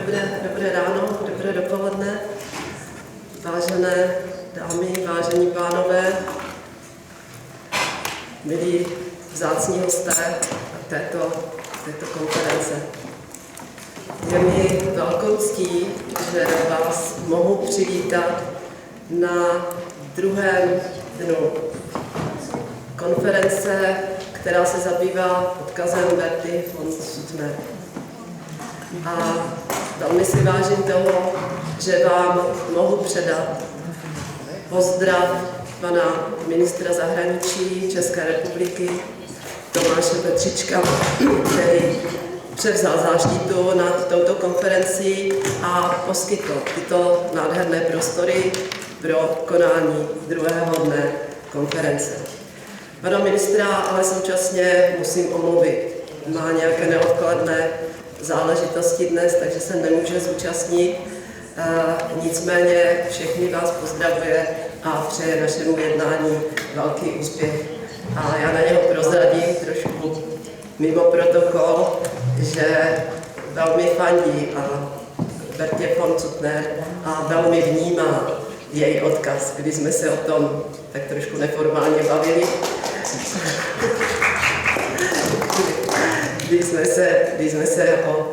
Dobré ráno, dobré dopoledne, vážené dámy, vážení pánové, milí vzácní hosté této konference. Je mi velkou ctí, že vás mohu přivítat na druhém dnu konference, která se zabývá odkazem Berthy von Suttner. A velmi si vážím toho, že vám mohu předat pozdrav pana ministra zahraničí České republiky Tomáše Petříčka, který převzal záštitu nad touto konferencí a poskytl tyto nádherné prostory pro konání druhého dne konference. Pana ministra ale současně musím omluvit. Má nějaké neodkladné záležitosti dnes, takže se nemůže zúčastnit. Nicméně všechny vás pozdravuje a přeje našemu jednání velký úspěch. A já na něho prozradím trošku mimo protokol, že velmi fandí Bertě von Suttner a velmi vnímá její odkaz, když jsme se o tom tak trošku neformálně bavili. Když jsme se o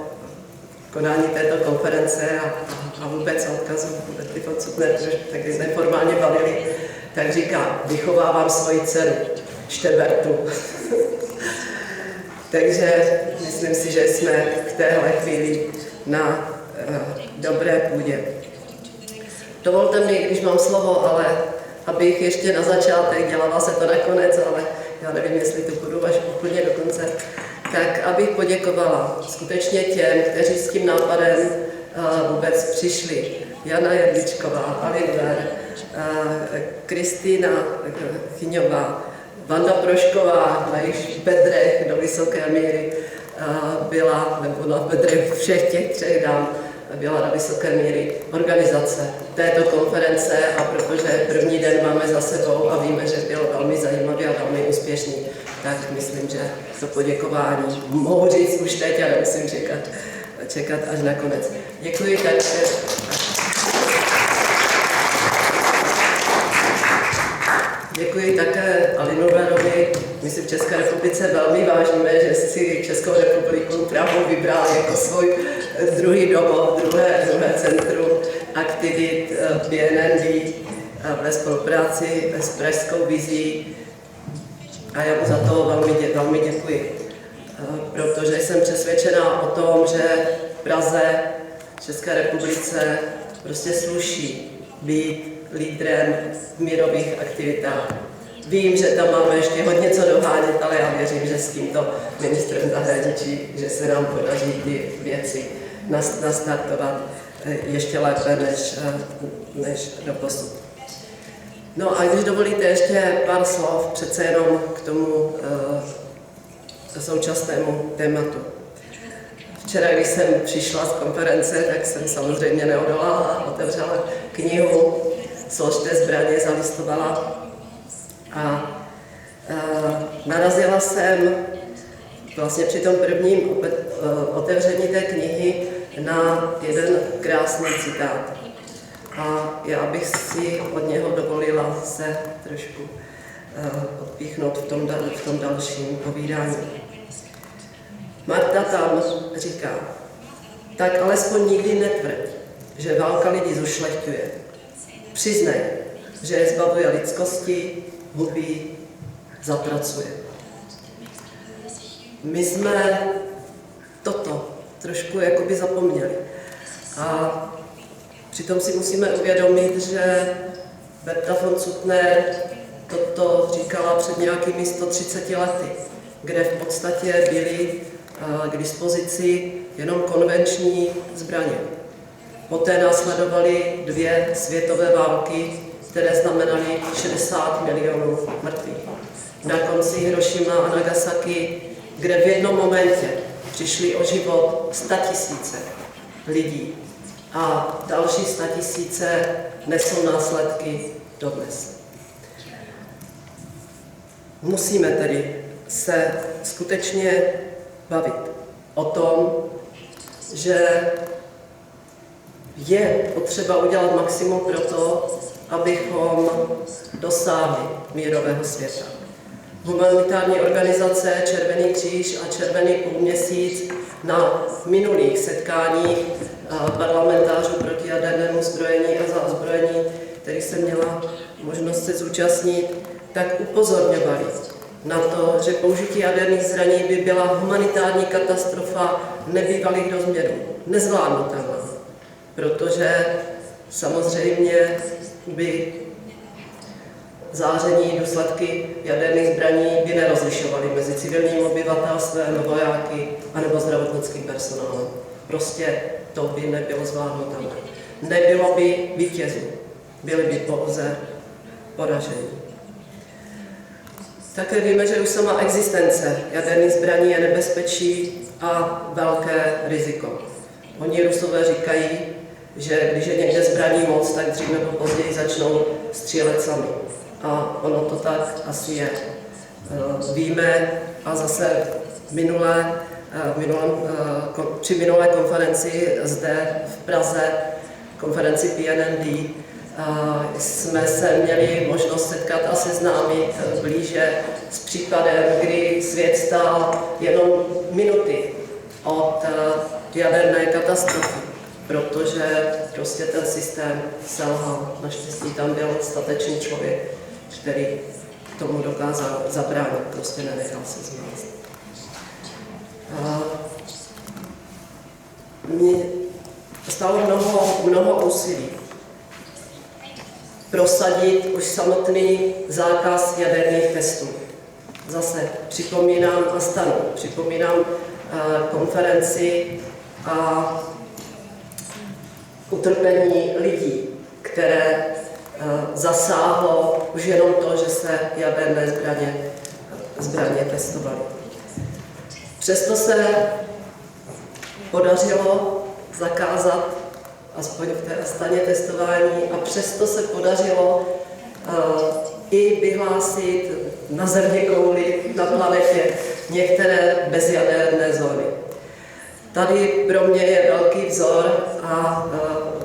konání této konference a vůbec o odkazu Berthy von Suttner tak když jsme formálně bavili, tak říká, vychovávám svoji dceru, čte Bertu. Takže myslím si, že jsme v téhle chvíli na dobré půdě. Dovolte mi, když mám slovo, ale abych ještě na začátek, dělala se to nakonec, ale já nevím, jestli to půjdu až úplně do konce, tak abych poděkovala skutečně těm, kteří s tím nápadem vůbec přišli. Jana Jedličková, Aliver, Kristýna Chyňová, Vanda Prošková, na jejich bedrech do vysoké míry byla, nebo na bedrech všech těch třech dám, byla na vysoké míry organizace této konference a protože první den máme za sebou a víme, že byl velmi zajímavý a velmi úspěšný, tak myslím, že to poděkování mohu říct už teď a nemusím čekat až na konec. Děkuji také. Děkuji také Alinoverovi. My si v České republice velmi vážíme, že si Českou republiku Prahu vybral jako svůj druhý domov, druhé centrum aktivit BNND ve spolupráci s Pražskou vizí. A já mu za to velmi děkuji, protože jsem přesvědčená o tom, že Praze, České republice prostě sluší být lídrem v mírových aktivitách. Vím, že tam máme ještě hodně co dohánět, ale já věřím, že s tímto ministrem zahraničí, že se nám podaří ty věci nastartovat ještě lépe než doposud. No a když dovolíte ještě pár slov přece jenom k tomu současnému tématu. Včera, když jsem přišla z konference, tak jsem samozřejmě neodolala, otevřela knihu, Složte zbraně, zalistovala a narazila jsem vlastně při tom prvním otevření té knihy na jeden krásný citát. A já bych si od něho dovolila se trošku odpíchnout v tom dalším povídání. Marta tam říká, tak alespoň nikdy netvrď, že válka lidi zušlechtuje. Přiznej, že je zbavuje lidskosti, hubí, zapracuje. My jsme toto trošku jakoby zapomněli. A přitom si musíme uvědomit, že Bertha von Suttner toto říkala před nějakými 130 lety, kde v podstatě byly k dispozici jenom konvenční zbraně. Poté následovaly 2 světové války, které znamenaly 60 milionů mrtvých. Na konci Hirošima a Nagasaki, kde v jednom momentě přišli o život 100 000 lidí a další 100 000 nesou následky dodnes. Musíme tedy se skutečně bavit o tom, že je potřeba udělat maximum pro to, abychom dosáhli mírového světa. Humanitární organizace Červený kříž a Červený půlměsíc na minulých setkáních parlamentářů proti jadernému zbrojení a za ozbrojení, který jsem měla možnost se zúčastnit, tak upozorňovali na to, že použití jaderných zbraní by byla humanitární katastrofa nebývalých rozměrů, nezvládnutelná, protože samozřejmě by záření důsledky jaderných zbraní by nerozlišovaly mezi civilním obyvatelstvem, vojáky anebo zdravotnickým personálem. Prostě to by nebylo zvládnutelné. Nebylo by vítězů, byly by pouze poražení. Také víme, že už sama existence jaderných zbraní je nebezpečí a velké riziko. Oni Rusové říkají, že když je někde zbraní moc, tak dřív nebo později začnou střílet sami. A ono to tak asi je. Víme, a zase při minulé konferenci zde v Praze, konferenci PNND, jsme se měli možnost setkat a seznámit blíže s případem, kdy svět stál jenom minuty od jaderné katastrofy, protože prostě ten systém selhal. Naštěstí tam byl statečný člověk, který tomu dokázal zabránit, prostě nenechal se zmást. Mě stalo mnoho úsilí prosadit už samotný zákaz jaderných testů. Zase připomínám Astanu, připomínám konferenci a utrpení lidí, které zasáhlo už jenom to, že se jaderné zbraně testovaly. Přesto se podařilo zakázat aspoň v té Astaně testování a přesto se podařilo i vyhlásit na zeměkouli, na planetě některé bezjaderné zóny. Tady pro mě je velký vzor a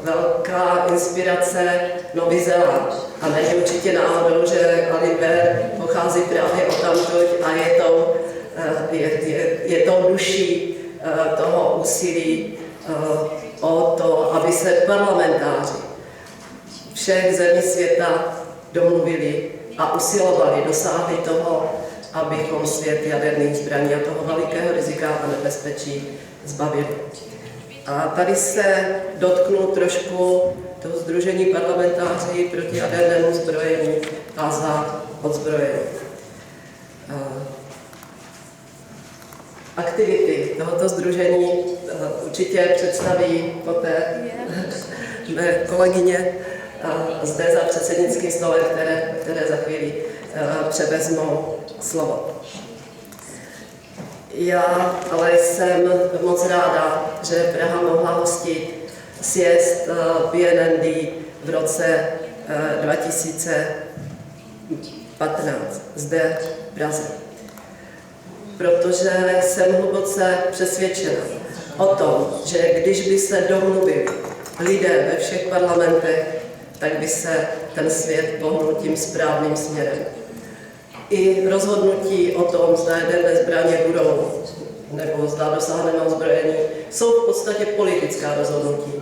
velká inspirace Nový Zéland. A není určitě náhodou, že Aliber pochází právě odtamtud a je to duší toho úsilí o to, aby se parlamentáři všech zemí světa domluvili a usilovali, dosáhli toho, abychom svět jaderných zbraní a toho velikého rizika a nebezpečí zbavili. A tady se dotknu trošku toho sdružení parlamentáři proti jadernému zbrojení a za odzbrojení. Aktivity tohoto sdružení určitě představí poté mé kolegyně zde za předsednickým stolem, které za chvíli převezmou slovo. Já ale jsem moc ráda, že Praha mohla hostit sjezd PNND v roce 2015 zde v Praze. Protože jsem hluboce přesvědčena o tom, že když by se domluvili lidé ve všech parlamentech, tak by se ten svět pohnul tím správným směrem. I rozhodnutí o tom, zda jaderné zbraně budou, nebo zda dosáhneme ozbrojení, jsou v podstatě politická rozhodnutí.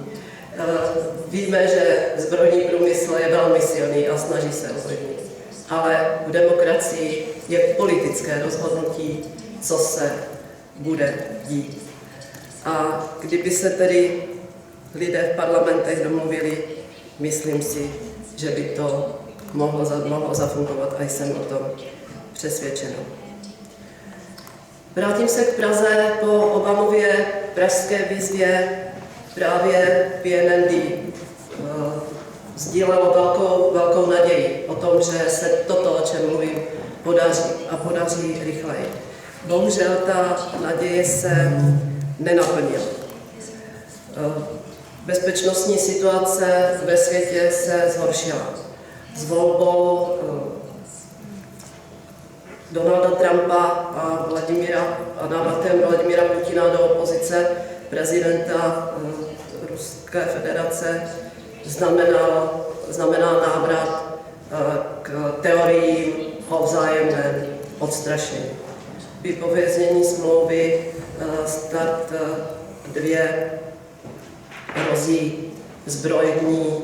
Víme, že zbrojní průmysl je velmi silný a snaží se ovlivnit. Ale v demokracii je politické rozhodnutí, co se bude dít. A kdyby se tedy lidé v parlamentech domluvili, myslím si, že by to mohlo zafungovat a jsem o tom přesvědčena. Vrátím se k Praze po Obamově pražské výzvě. Právě PNND sdílelo velkou naději o tom, že se toto, o čem mluvím, podaří a podaří rychleji. Bohužel ta naděje se nenaplnila. Bezpečnostní situace ve světě se zhoršila. S volbou Donalda Trumpa a návratem Vladimira Putina do opozice prezidenta Ruské federace znamená návrat k teoriím o vzájemném odstrašení. Vypovězení smlouvy Start 2 hrozí zbrojní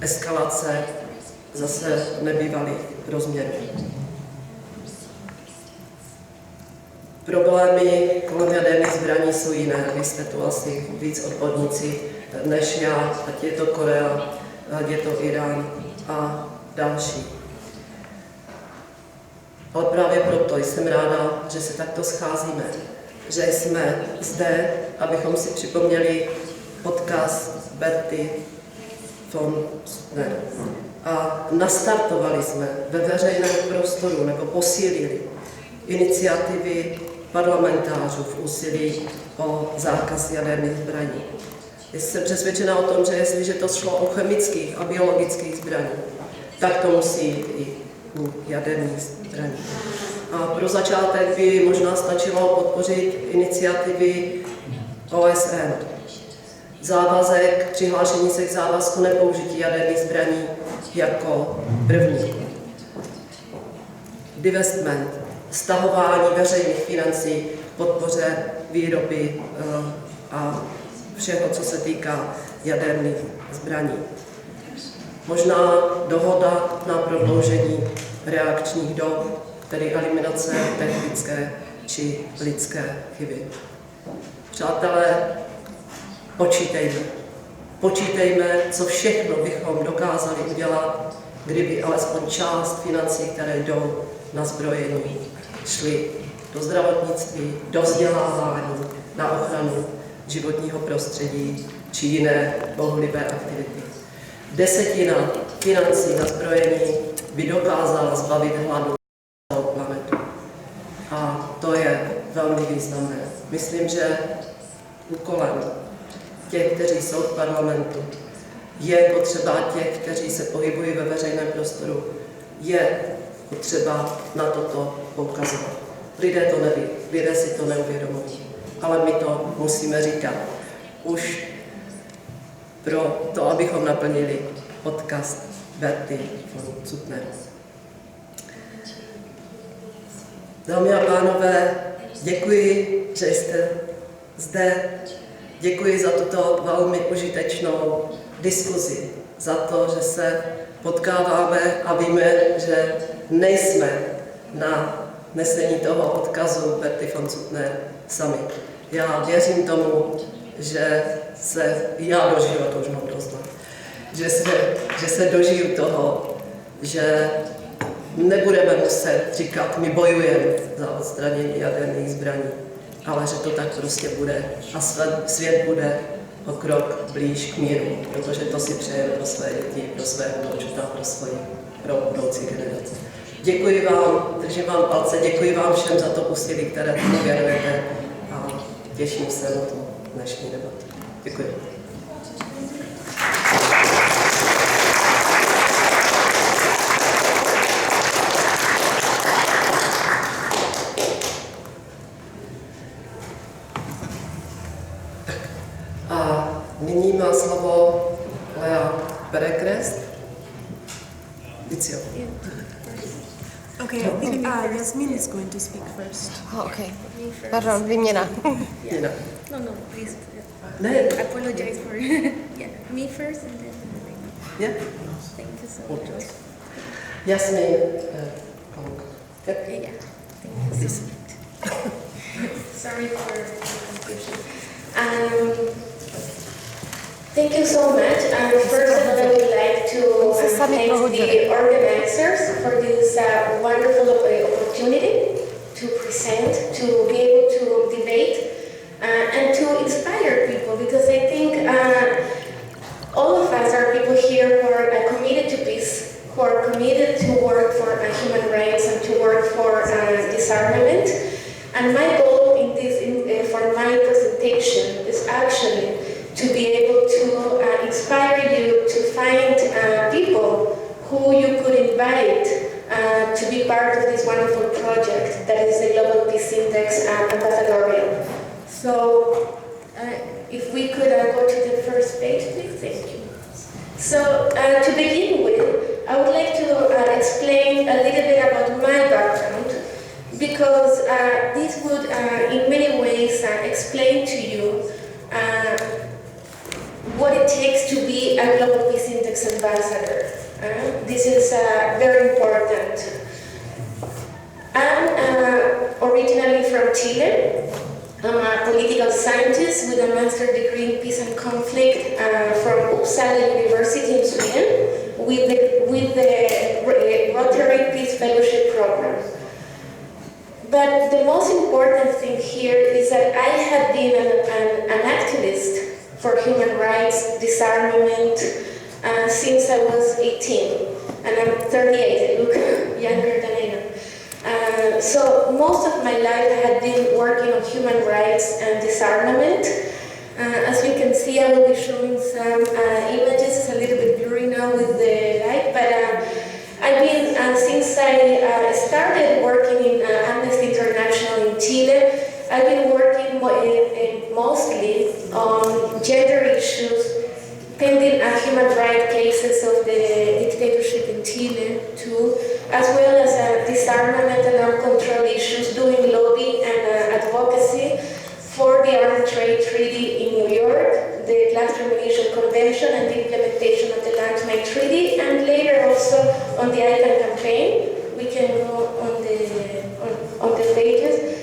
eskalace zase nebývalých rozměrů. Problémy kolem jaderných zbraní jsou jiné. Vy jste tu asi víc odborníci než já, ať je to Korea, ať je to Irán a další. Ale právě proto jsem ráda, že se takto scházíme, že jsme zde, abychom si připomněli odkaz Berthy von Suttner. A nastartovali jsme ve veřejném prostoru nebo posílili iniciativy parlamentářů v úsilí o zákaz jaderných zbraní. Jsem přesvědčena o tom, že jestliže to šlo o chemických a biologických zbraní, tak to musí jít i u jaderných zbraní. A pro začátek by možná stačilo podpořit iniciativy OSN. Závazek, přihlášení se k závazku nepoužití jaderných zbraní jako první. Divestment, stahování veřejných financí k podpoře výroby a všeho, co se týká jaderných zbraní. Možná dohoda na prodloužení reakčních dob, tedy eliminace technické či lidské chyby. Přátelé, počítejme, co všechno bychom dokázali udělat, kdyby alespoň část financí, které jdou na zbrojení, šly do zdravotnictví, do vzdělávání, na ochranu životního prostředí či jiné bohulibé aktivity. 10% financí na zbrojení by dokázala zbavit hladu celou planetu. A to je velmi významné. Myslím, že úkolem těch, kteří jsou v parlamentu, je potřeba těch, kteří se pohybují ve veřejném prostoru, je potřeba na toto poukazovat. Lidé to neví, lidé si to neuvědomují, ale my to musíme říkat. Už pro to, abychom naplnili odkaz Berthy von Suttner. Dámy a pánové, děkuji, že jste zde. Děkuji za tuto velmi užitečnou diskuzi, za to, že se potkáváme a víme, že nejsme na nesení toho odkazu Berthy von Suttner sami. Já věřím tomu, že se já dožiju, a to už mám dost, že se dožiju toho, že nebudeme muset říkat, my bojujeme za odstranění jaderných zbraní, ale že to tak prostě bude a svět bude o krok blíž k míru, protože to si přejeme pro své děti, pro své vnoučata, pro budoucí generace. Děkuji vám, držím vám palce, děkuji vám všem za to úsilí, které tomu věnujete a těším se na tu dnešní debatu. Děkuji. A nyní má slovo Lea Perekrests. Okay, I think Yasmin is going to speak first. Oh, okay. Pardon, výměna. Nina. No, please. Ne. I apologize for yeah, me first and then. Yeah. Thank you so much. Yasmin. Yeah, thank you so much. Sorry for the confusion. Thank you so much. First of all, I would like to thank the organizers for this wonderful opportunity to present, to be able to debate, and to inspire people, because I think all of us are people here who are committed to peace, who are committed to work for human rights and to work for disarmament. And my goal in this, for my presentation is actually to be able to inspire you to find people who you could invite to be part of this wonderful project that is the Global Peace Index Ambassadorial. So if we could go to the first page, please? Thank you. So, to begin with, I would like to explain a little bit about my background, because this would, in many ways, explain to you what it takes to be a Global Peace Index ambassador. This is very important. I'm originally from Chile. I'm a political scientist with a master's degree in peace and conflict from Uppsala University in Sweden with the Rotary Peace Fellowship Program. But the most important thing here is that I have been an activist for human rights, disarmament, since I was 18. And I'm 38, I look younger than I am. So most of my life I had been working on human rights and disarmament. As you can see, I will be showing some images. It's a little bit blurry now with the light, but I've been, since I started working in Amnesty International in Chile, I've been working mostly on gender issues, pending human rights cases of the dictatorship in Chile too, as well as disarmament and arms control issues, doing lobby and advocacy for the Arms Trade Treaty in New York, the Cluster Munition Convention and the implementation of the Land Mine Treaty, and later also on the ICANN campaign. We can go on the pages.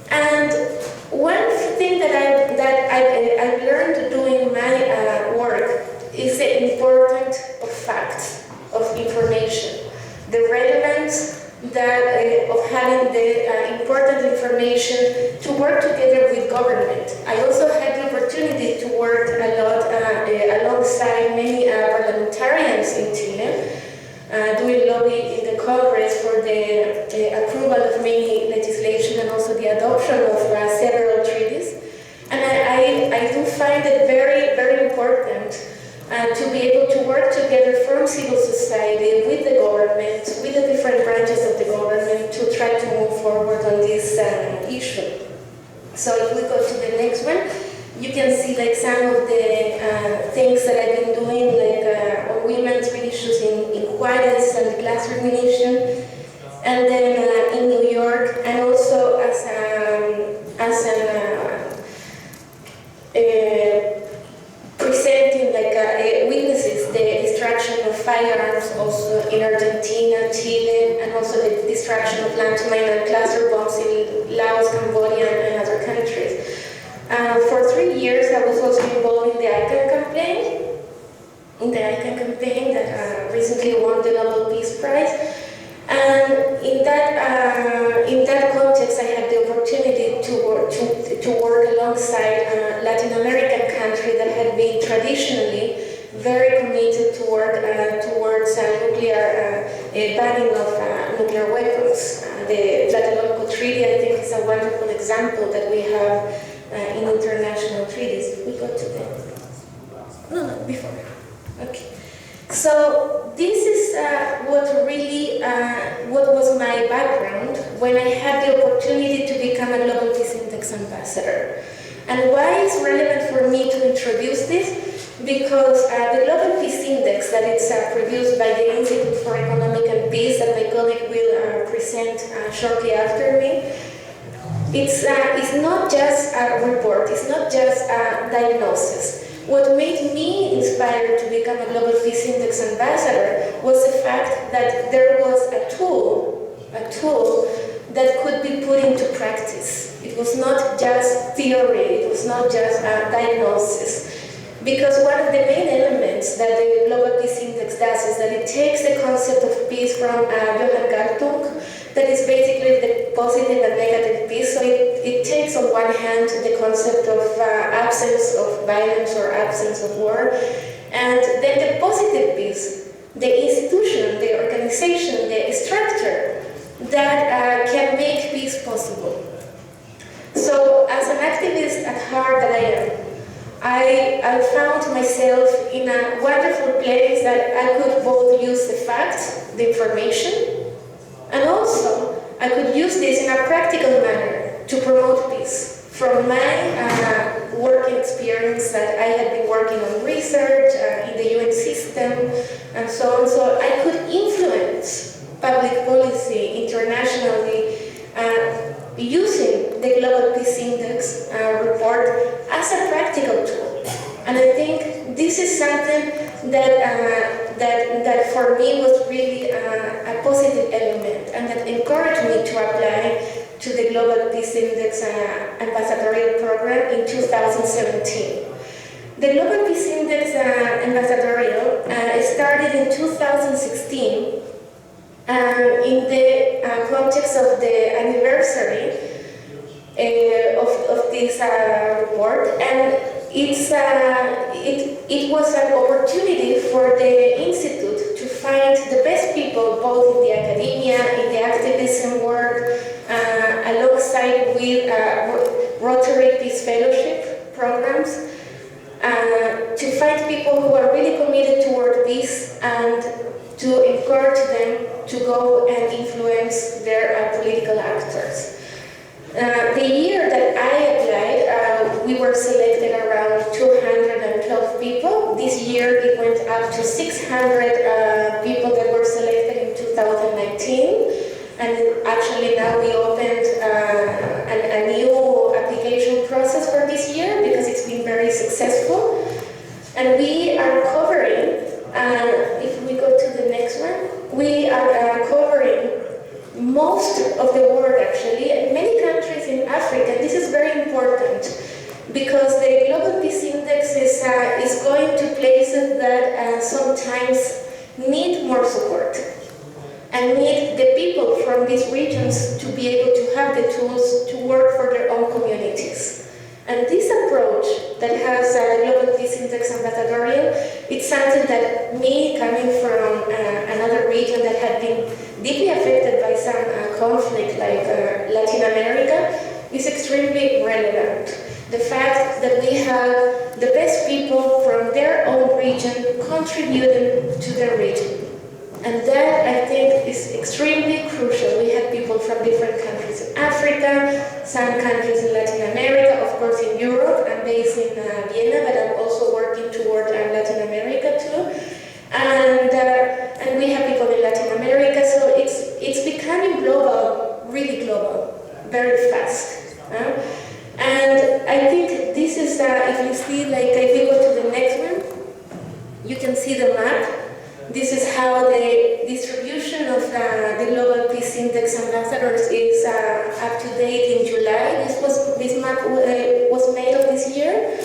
And one thing that I've learned doing my work is the importance of facts, of information, the relevance of having the important information to work together with government. I also had the opportunity to work a lot alongside many parliamentarians in Chile, doing lobby in the Congress for the approval of many legislation and also the adoption of several treaties. And I do find it very, very important to be able to work together from civil society with the government, with the different branches of the government to try to move forward on this issue. So if we go to the next one, you can see like some of the things that I've been doing, like on women's issues in Juarez and cluster munition, and then in New York, and also as presenting like witnesses the destruction of firearms also in Argentina, Chile, and also the destruction of landmine and cluster bombs in Laos, Cambodia, and other countries. For 3 years, I was also involved in the ICANN campaign, that recently won the Nobel Peace Prize. And in that context, I had the opportunity to work alongside Latin American countries that had been traditionally very committed to work towards nuclear banning of nuclear weapons. The Tlatelolco Treaty, I think, is a wonderful example that we have in international treaties. We go to them. No, before. Okay. So this is what was my background when I had the opportunity to become a Global Peace Index ambassador. And why it's relevant for me to introduce this? Because the Global Peace Index that it's produced by the Institute for Economic and Peace that my colleague will present shortly after me, it's not just a report, it's not just a diagnosis. What made me inspired to become a Global Peace Index ambassador was the fact that there was a tool that could be put into practice. It was not just theory, it was not just a diagnosis. Because one of the main elements that the Global Peace Index does is that it takes the concept of peace from Johann Galtung, that is basically the positive and negative peace. So it takes on one hand the concept of absence of violence or absence of war, and then the positive peace, the institution, the organization, the structure that can make peace possible. So as an activist at heart that I am, I found myself in a wonderful place that I could both use the facts, the information, and also I could use this in a practical manner to promote peace from my working experience experience that I had been working on research in the UN system and so on, so I could influence public policy internationally using the Global Peace Index report as a practical tool. And I think this is something that for me was really a positive element and that encouraged me to apply to the Global Peace Index ambassadorial program in 2017. The Global Peace Index ambassadorial started in 2016 in the context of the anniversary of this report, and it was an opportunity for the Institute to find the best people, both in the academia, in the activism work, alongside with Rotary Peace Fellowship programs, to find people who are really committed toward peace and to encourage them to go and influence their political actors. The year that I applied, we were selected around 212 people. This year it went up to 600 people that were selected in 2019. And actually now we opened a new application process for this year because it's been very successful. And we are covering, if we go to the next one, we are covering most of the world actually, and many countries in Africa. This is very important because the Global Peace Index is going to places that sometimes need more support and need the people from these regions to be able to have the tools to work for their own communities. And this approach that has a Global Peace Index ambassadorial, it's something that me, coming from another region that had been deeply affected by some conflict like Latin America, is extremely relevant. The fact that we have the best people from their own region contributing to their region. And that, I think, is extremely crucial. We have people from different countries in Africa, some countries in Latin America, of course in Europe. I'm based in Vienna, but I'm also working toward Latin America too. And we have people in Latin America, so it's becoming global, really global, very fast. And I think this is, if you see, like if you go to the next one, you can see the map. This is how the distribution of the Global Peace Index ambassadors is up to date in July. This map was made of this year.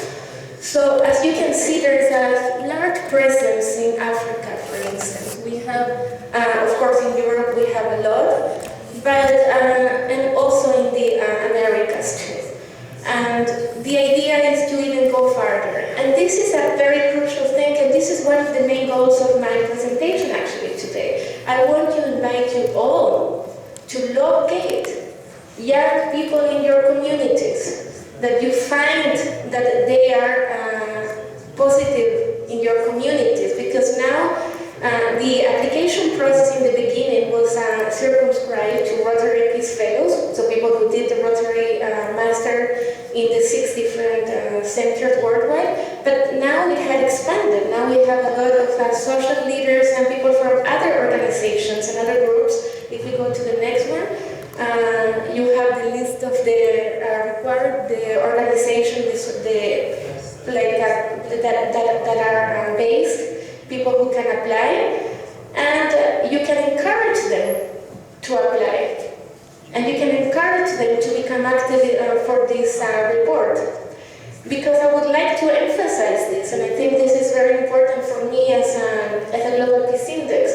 So as you can see, there's a large presence in Africa, for instance. We have, of course, in Europe we have a lot, but and also in the Americas too. And the idea is to even go farther. And this is a very crucial thing, and this is one of the main goals of my presentation actually today. I want to invite you all to locate young people in your communities, that you find that they are positive in your communities, because now the application process in the beginning was circumscribed to Rotary Peace Fellows, so people who did the Rotary Master in the 6 different centers worldwide. But now it had expanded. Now we have a lot of social leaders and people from other organizations and other groups. If we go to the next one, you have the list of the organizations that are based, people who can apply, and you can encourage them to apply. And you can encourage them to become active for this report. Because I would like to emphasize this, and I think this is very important for me as a Global Peace Index.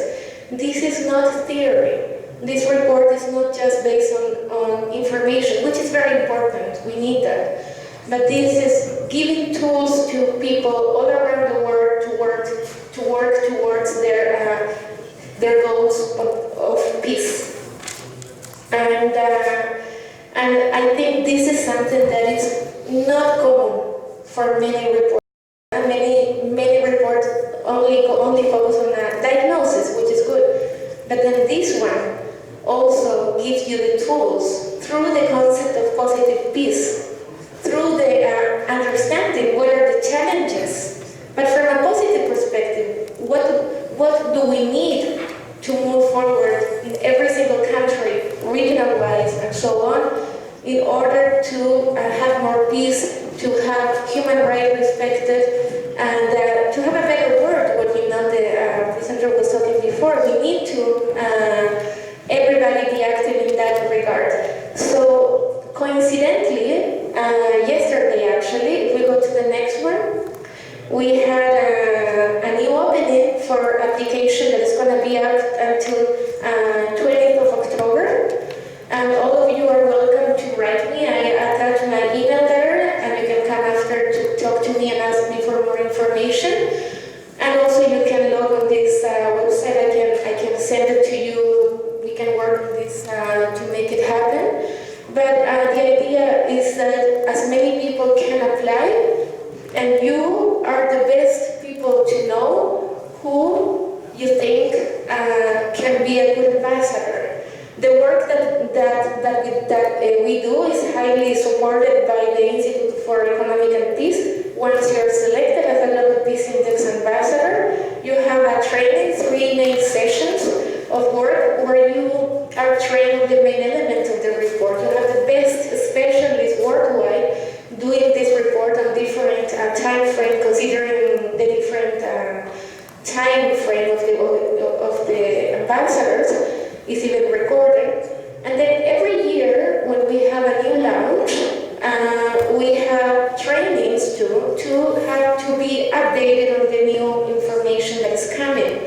This is not theory. This report is not just based on information, which is very important. We need that. But this is giving tools to people all around the world to work towards their goals of peace. And I think this is something that is not common for many reports. Many reports only focus on diagnosis, which is good. But then this one also gives you the tools through the concept of positive peace, through the understanding what are the human rights respected, and to have a better world. What the presenter was talking before, we need to everybody be active in that regard. So coincidentally, yesterday actually, if we go to the next one, we had a new opening for application that is going to be out until 20th of October. And all of you are welcome to write me. I attach my email there, and you can come after to talk to me and ask me for more information. And also you can log on this website. I can send it to you. We can work on this to make it happen. But the idea is that as many people can apply, and you are the best people to know who you think can be a good ambassador. The work that we do is highly supported by the Institute for Economic and Peace. Once you're selected as a Global Peace Index ambassador, you have a training, 3 main sessions of work where you are trained on the main elements of the report. You have the best specialists worldwide doing this report on different time frame, considering the different time frame of the ambassadors is even recorded. And then every year when we have a new launch, we have trainings to have to be updated on the new information that is coming.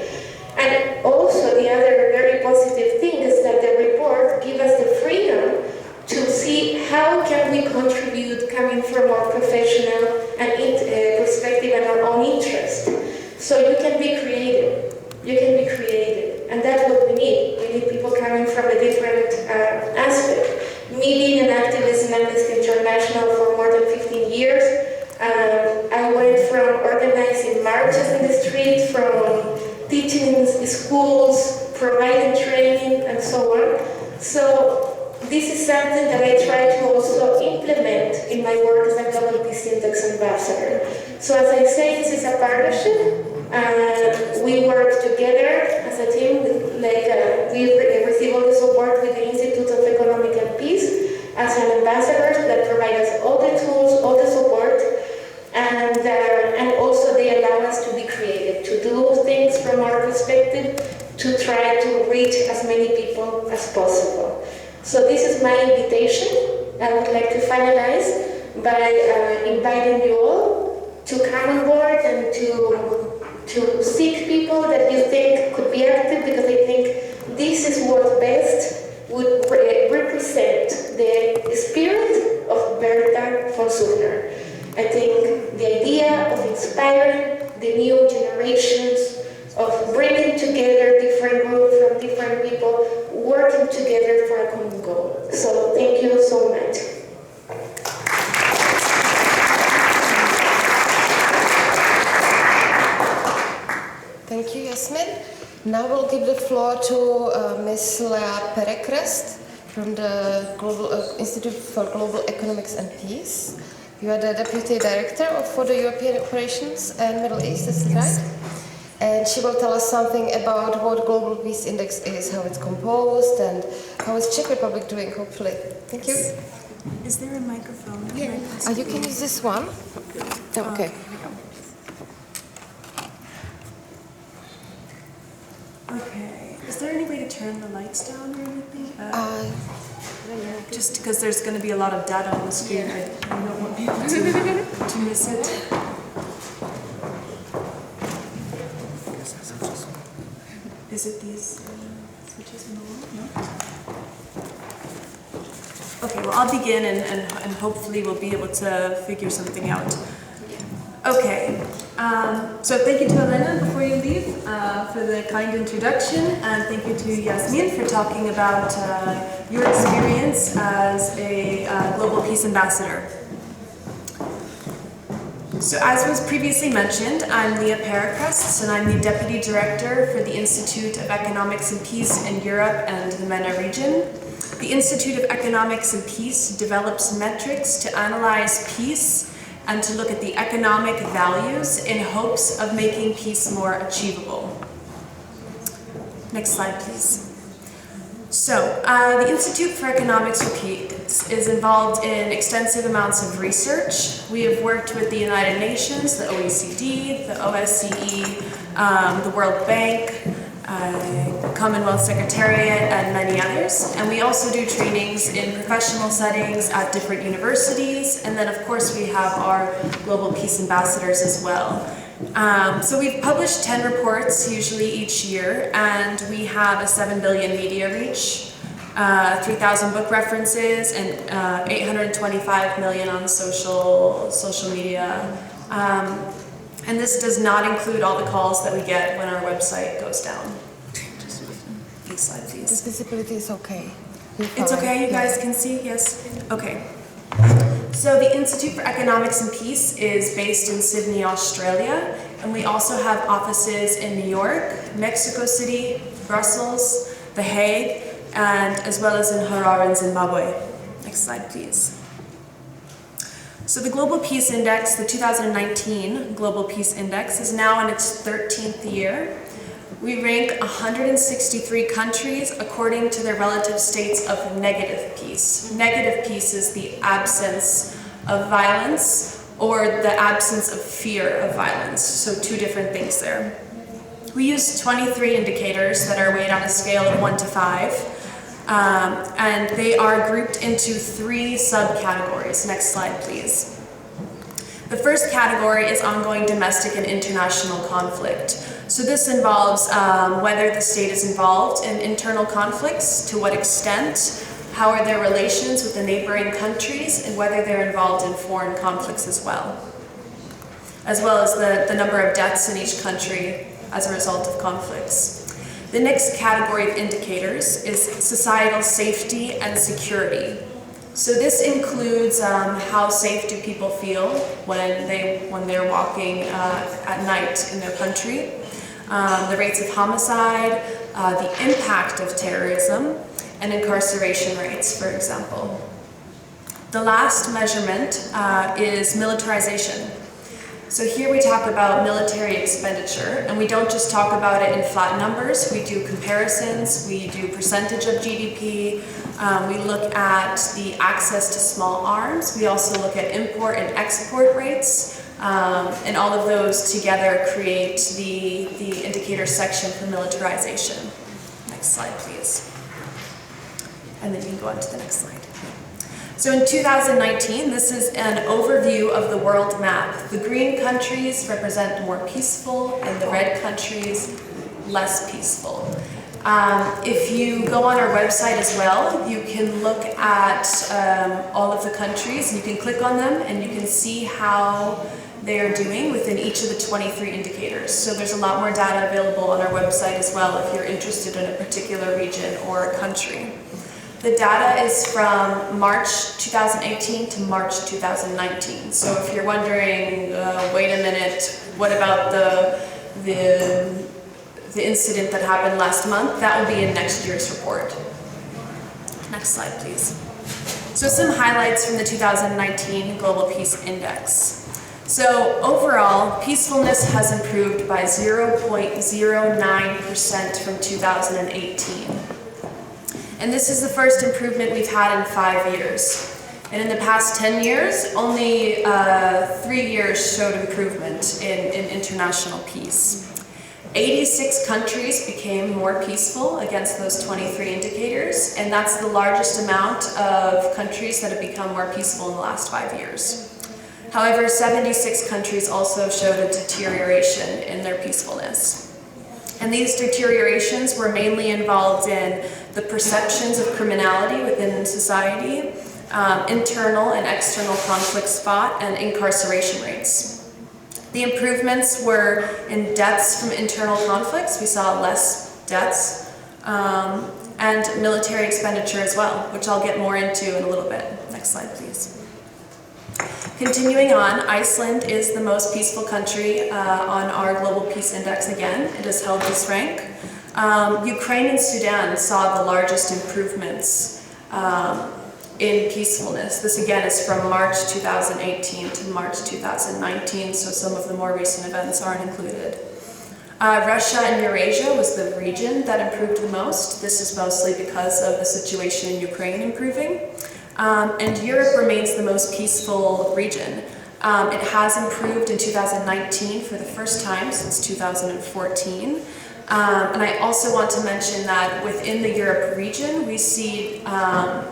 And also the other very positive thing is that the report gives us the freedom to see how can we contribute coming from our professional and perspective and our own interest. So you can be creative. You can be creative. And that's what we need. We need people coming from a different aspect. Me being an activist in Amnesty International for more than 15 years, I went from organizing marches in the street, from teaching in schools, providing training, and so on. So this is something that I try to also implement in my work as a Global Peace Index ambassador. So as I say, this is a partnership. We work together as a team. We receive all the support with the Institute of Economic and Peace as an ambassador that provide us all the tools, all the support, and also they allow us to be creative, to do things from our perspective, to try to reach as many people as possible. So this is my invitation. I would like to finalize by inviting you all to come on board and to seek people that you think could be active, because I think this is what best would represent the spirit of Bertha von Suttner. I think the idea of inspiring the new generations, of bringing together different groups from different people, working together for a common goal. So thank you so much. Thank you, Yasmin. Now we'll give the floor to Ms. Lea Perekrests from the Institute for Global Economics and Peace. You are the Deputy Director for the European Operations and Middle East, is that right? And she will tell us something about what Global Peace Index is, how it's composed, and how is Czech Republic doing, hopefully. Thank you. Is there a microphone? Yeah. You can use this one. Oh, okay. Okay. Is there any way to turn the lights down or anything? Just because there's going to be a lot of data on the screen, I don't want people to miss it. Is it these switches in the wall? No? Okay, well, I'll begin and hopefully we'll be able to figure something out. Okay, so thank you to Elena before you leave for the kind introduction, and thank you to Yasmin for talking about your experience as a Global Peace Ambassador. So as was previously mentioned, I'm Lea Perekrests, and I'm the Deputy Director for the Institute of Economics and Peace in Europe and the MENA region. The Institute of Economics and Peace develops metrics to analyze peace and to look at the economic values in hopes of making peace more achievable. Next slide, please. So, the Institute for Economics is involved in extensive amounts of research. We have worked with the United Nations, the OECD, the OSCE, the World Bank, Commonwealth Secretariat, and many others. And we also do trainings in professional settings at different universities. And then, of course, we have our Global Peace Ambassadors as well. So we've published 10 reports usually each year, and we have a 7 billion media reach, 3,000 book references, and 825 million on social media. And this does not include all the calls that we get when our website goes down. Next slide, please. The visibility is okay. It's okay, you guys can see? Yes? Okay. So the Institute for Economics and Peace is based in Sydney, Australia, and we also have offices in New York, Mexico City, Brussels, The Hague, and as well as in Harare in Zimbabwe. Next slide, please. So the Global Peace Index, the 2019 Global Peace Index, is now in its 13th year. We rank 163 countries according to their relative states of negative peace. Negative peace is the absence of violence or the absence of fear of violence. So two different things there. We use 23 indicators that are weighed on a scale of 1 to 5. And they are grouped into 3 subcategories. Next slide, please. The first category is ongoing domestic and international conflict. So this involves whether the state is involved in internal conflicts, to what extent, how are their relations with the neighboring countries, and whether they're involved in foreign conflicts as well as the number of deaths in each country as a result of conflicts. The next category of indicators is societal safety and security. So this includes how safe do people feel when they're walking at night in their country, the rates of homicide, the impact of terrorism, and incarceration rates, for example. The last measurement is militarization. So here we talk about military expenditure, and we don't just talk about it in flat numbers. We do comparisons, we do percentage of GDP, we look at the access to small arms, we also look at import and export rates, and all of those together create the indicator section for militarization. Next slide, please. And then you can go on to the next slide. So in 2019, this is an overview of the world map. The green countries represent more peaceful, and the red countries less peaceful. If you go on our website as well, you can look at all of the countries, and you can click on them, and you can see how they are doing within each of the 23 indicators. So there's a lot more data available on our website as well if you're interested in a particular region or a country. The data is from March 2018 to March 2019. So if you're wondering, wait a minute, what about the incident that happened last month? That will be in next year's report. Next slide, please. So some highlights from the 2019 Global Peace Index. So overall, peacefulness has improved by 0.09% from 2018. And this is the first improvement we've had in 5 years. And in the past 10 years, only 3 years showed improvement in international peace. 86 countries became more peaceful against those 23 indicators, and that's the largest amount of countries that have become more peaceful in the last 5 years. However, 76 countries also showed a deterioration in their peacefulness. And these deteriorations were mainly involved in the perceptions of criminality within society, internal and external conflict spot, and incarceration rates. The improvements were in deaths from internal conflicts. We saw less deaths, and military expenditure as well, which I'll get more into in a little bit. Next slide, please. Continuing on, Iceland is the most peaceful country on our Global Peace Index again. It has held this rank. Ukraine and Sudan saw the largest improvements in peacefulness. This again is from March 2018 to March 2019, so some of the more recent events aren't included. Russia and Eurasia was the region that improved the most. This is mostly because of the situation in Ukraine improving. And Europe remains the most peaceful region. It has improved in 2019 for the first time since 2014. And I also want to mention that within the Europe region, we see a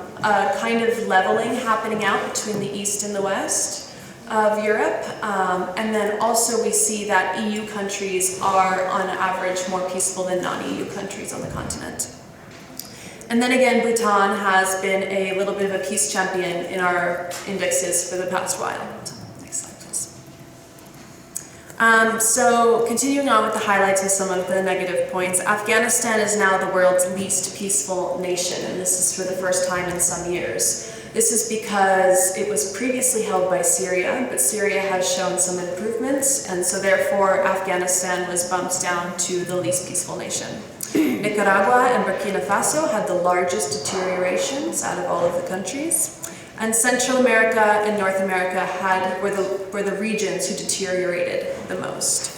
kind of leveling happening out between the East and the West of Europe. And then also we see that EU countries are on average more peaceful than non-EU countries on the continent. And then again, Bhutan has been a little bit of a peace champion in our indexes for the past while. Next slide, please. So continuing on with the highlights of some of the negative points, Afghanistan is now the world's least peaceful nation, and this is for the first time in some years. This is because it was previously held by Syria, but Syria has shown some improvements, and so therefore Afghanistan was bumped down to the least peaceful nation. Nicaragua and Burkina Faso had the largest deteriorations out of all of the countries, and Central America and North America were the regions who deteriorated the most.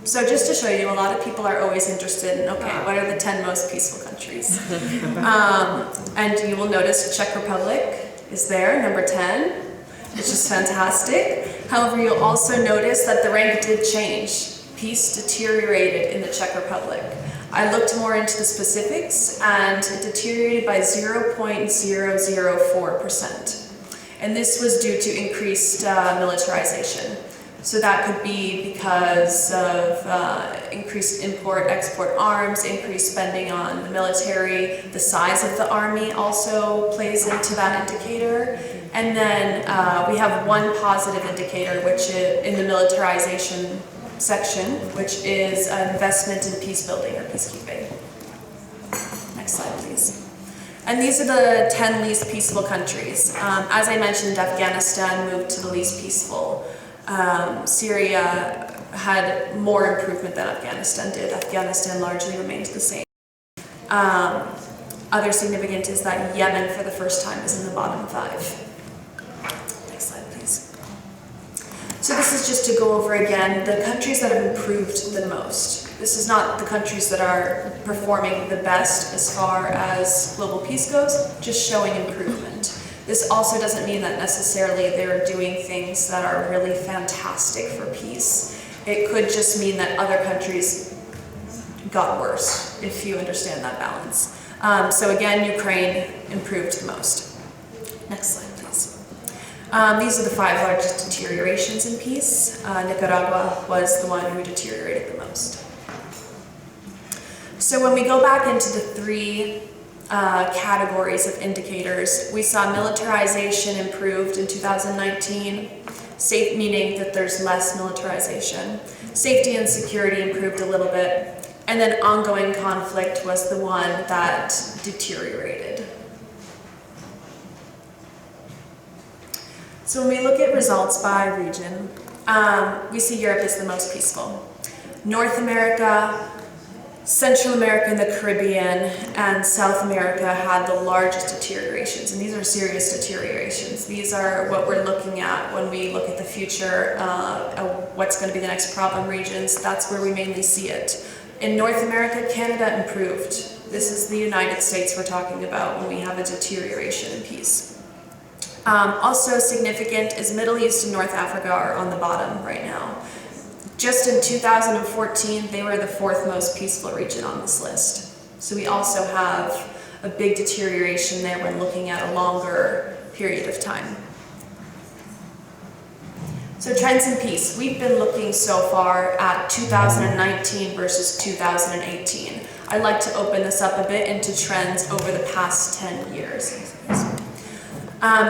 So just to show you, a lot of people are always interested in, okay, what are the 10 most peaceful countries? And you will notice Czech Republic is there, number 10, which is fantastic. However, you'll also notice that the rank did change. Peace deteriorated in the Czech Republic. I looked more into the specifics, and it deteriorated by 0.004%. And this was due to increased militarization. So that could be because of increased import-export arms, increased spending on the military. The size of the army also plays into that indicator. And then we have one positive indicator, which is in the militarization section, which is investment in peace building or peacekeeping. Next slide, please. And these are the 10 least peaceful countries. As I mentioned, Afghanistan moved to the least peaceful. Syria had more improvement than Afghanistan did. Afghanistan largely remained the same. Other significant is that Yemen, for the first time, is in the bottom 5. Next slide, please. So this is just to go over again the countries that have improved the most. This is not the countries that are performing the best as far as global peace goes, just showing improvement. This also doesn't mean that necessarily they're doing things that are really fantastic for peace. It could just mean that other countries got worse, if you understand that balance. So again, Ukraine improved the most. Next slide, please. These are the 5 largest deteriorations in peace. Nicaragua was the one who deteriorated the most. So when we go back into the 3 categories of indicators, we saw militarization improved in 2019, meaning that there's less militarization. Safety and security improved a little bit, and then ongoing conflict was the one that deteriorated. So when we look at results by region, we see Europe is the most peaceful. North America, Central America and the Caribbean, and South America had the largest deteriorations, and these are serious deteriorations. These are what we're looking at when we look at the future, what's going to be the next problem regions. That's where we mainly see it. In North America, Canada improved. This is the United States we're talking about when we have a deterioration in peace. Also significant is Middle East and North Africa are on the bottom right now. Just in 2014, they were the 4th most peaceful region on this list. So we also have a big deterioration there when looking at a longer period of time. So trends in peace. We've been looking so far at 2019 versus 2018. I'd like to open this up a bit into trends over the past 10 years.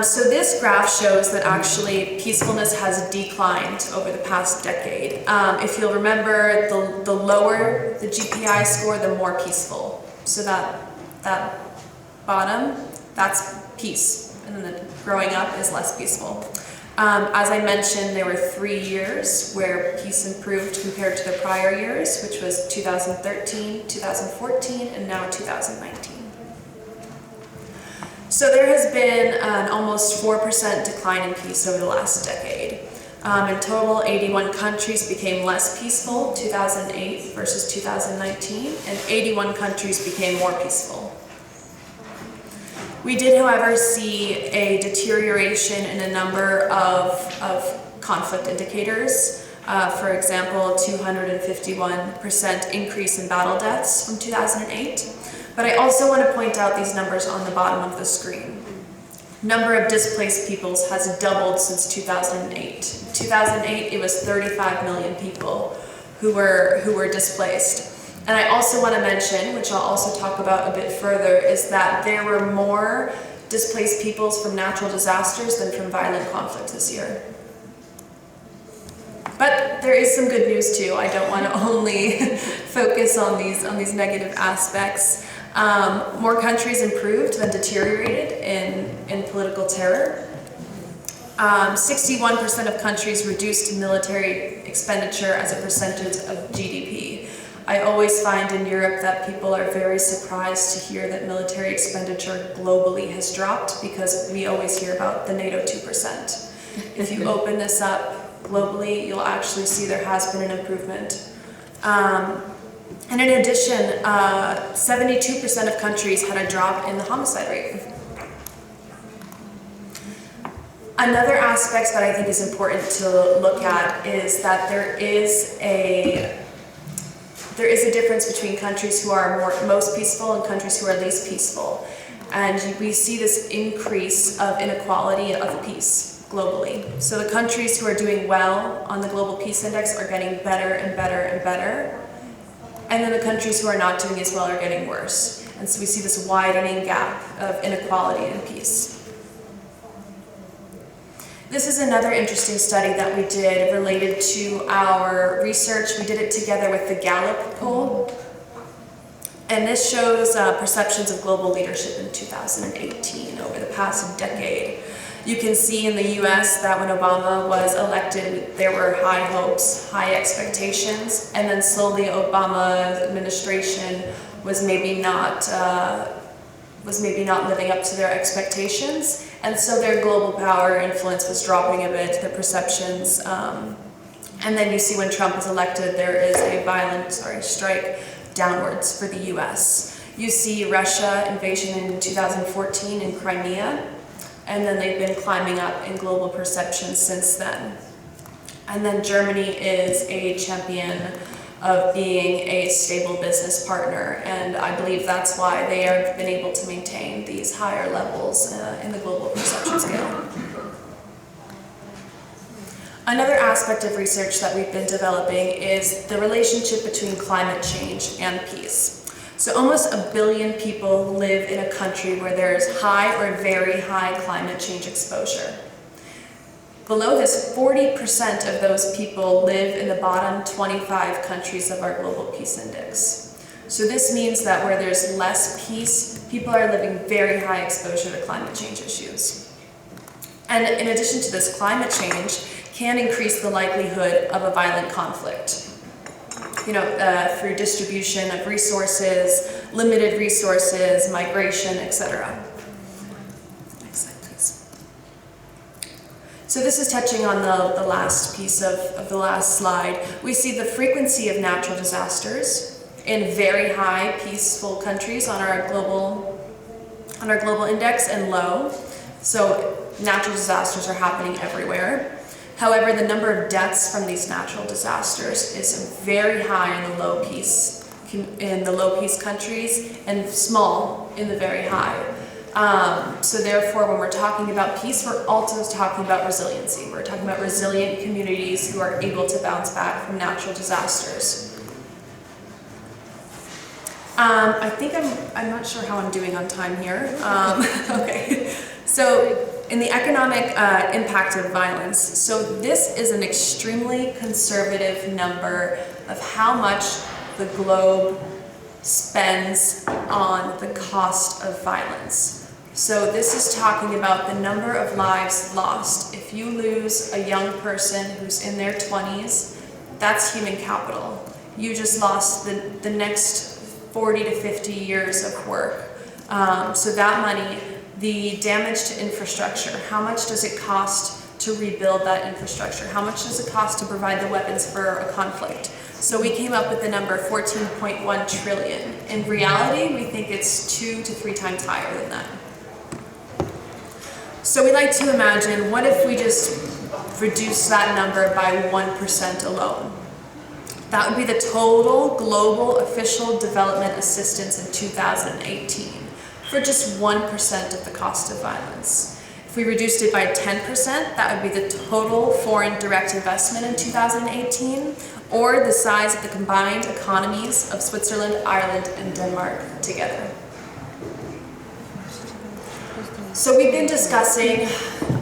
So this graph shows that actually peacefulness has declined over the past decade. If you'll remember, the lower the GPI score, the more peaceful. So that bottom, that's peace, and then the growing up is less peaceful. As I mentioned, there were 3 years where peace improved compared to the prior years, which was 2013, 2014, and now 2019. So there has been an almost 4% decline in peace over the last decade. In total, 81 countries became less peaceful, 2008 versus 2019, and 81 countries became more peaceful. We did, however, see a deterioration in a number of conflict indicators. For example, 251% increase in battle deaths from 2008. But I also want to point out these numbers on the bottom of the screen. Number of displaced peoples has doubled since 2008. 2008, it was 35 million people who were displaced. And I also want to mention, which I'll also talk about a bit further, is that there were more displaced peoples from natural disasters than from violent conflict this year. But there is some good news too. I don't want to only focus on these negative aspects. More countries improved than deteriorated in political terror. 61% of countries reduced military expenditure as a percentage of GDP. I always find in Europe that people are very surprised to hear that military expenditure globally has dropped, because we always hear about the NATO 2%. If you open this up globally, you'll actually see there has been an improvement. And in addition, 72% of countries had a drop in the homicide rate. Another aspect that I think is important to look at is that there is a difference between countries who are most peaceful and countries who are least peaceful. And we see this increase of inequality of peace globally. So the countries who are doing well on the Global Peace Index are getting better and better and better. And then the countries who are not doing as well are getting worse. And so we see this widening gap of inequality and peace. This is another interesting study that we did related to our research. We did it together with the Gallup poll. And this shows perceptions of global leadership in 2018, over the past decade. You can see in the US that when Obama was elected, there were high hopes, high expectations, and then slowly Obama's administration was maybe not living up to their expectations. And so their global power influence was dropping a bit, their perceptions. And then you see when Trump is elected, there is a violent strike downwards for the US. You see Russia invasion in 2014 in Crimea, and then they've been climbing up in global perception since then. And then Germany is a champion of being a stable business partner, and I believe that's why they have been able to maintain these higher levels in the global perception scale. Another aspect of research that we've been developing is the relationship between climate change and peace. So almost 1 billion people live in a country where there is high or very high climate change exposure. Below this, 40% of those people live in the bottom 25 countries of our Global Peace Index. So this means that where there's less peace, people are living very high exposure to climate change issues. And in addition to this, climate change can increase the likelihood of a violent conflict. Through distribution of resources, limited resources, migration, etc. Next slide, please. So this is touching on the last piece of the last slide. We see the frequency of natural disasters in very high peaceful countries on our global index and low. So natural disasters are happening everywhere. However, the number of deaths from these natural disasters is very high in the low peace countries and small in the very high. So therefore, when we're talking about peace, we're also talking about resiliency. We're talking about resilient communities who are able to bounce back from natural disasters. I think I'm not sure how I'm doing on time here. Okay, so in the economic impact of violence, so this is an extremely conservative number of how much the globe spends on the cost of violence. So this is talking about the number of lives lost. If you lose a young person who's in their 20s, that's human capital. You just lost the next 40 to 50 years of work. So that money, the damage to infrastructure, how much does it cost to rebuild that infrastructure? How much does it cost to provide the weapons for a conflict? So we came up with the number 14.1 trillion. In reality, we think it's 2 to 3 times higher than that. So we like to imagine, what if we just reduce that number by 1% alone? That would be the total global official development assistance in 2018 for just 1% of the cost of violence. If we reduced it by 10%, that would be the total foreign direct investment in 2018, or the size of the combined economies of Switzerland, Ireland, and Denmark together. So we've been discussing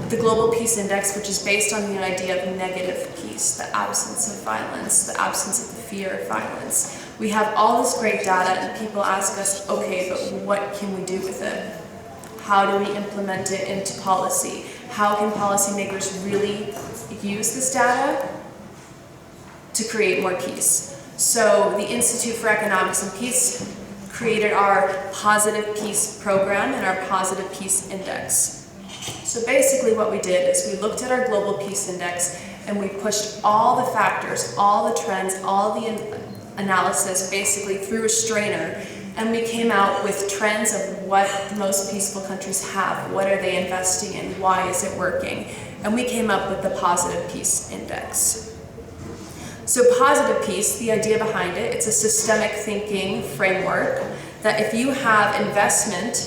the Global Peace Index, which is based on the idea of negative peace, the absence of violence, the absence of the fear of violence. We have all this great data, and people ask us, okay, but what can we do with it? How do we implement it into policy? How can policymakers really use this data to create more peace? So the Institute for Economics and Peace created our Positive Peace program and our Positive Peace Index. So basically what we did is we looked at our Global Peace Index and we pushed all the factors, all the trends, all the analysis basically through a strainer, and we came out with trends of what the most peaceful countries have, what are they investing in, why is it working, and we came up with the Positive Peace Index. So positive peace, the idea behind it, it's a systemic thinking framework that if you have investment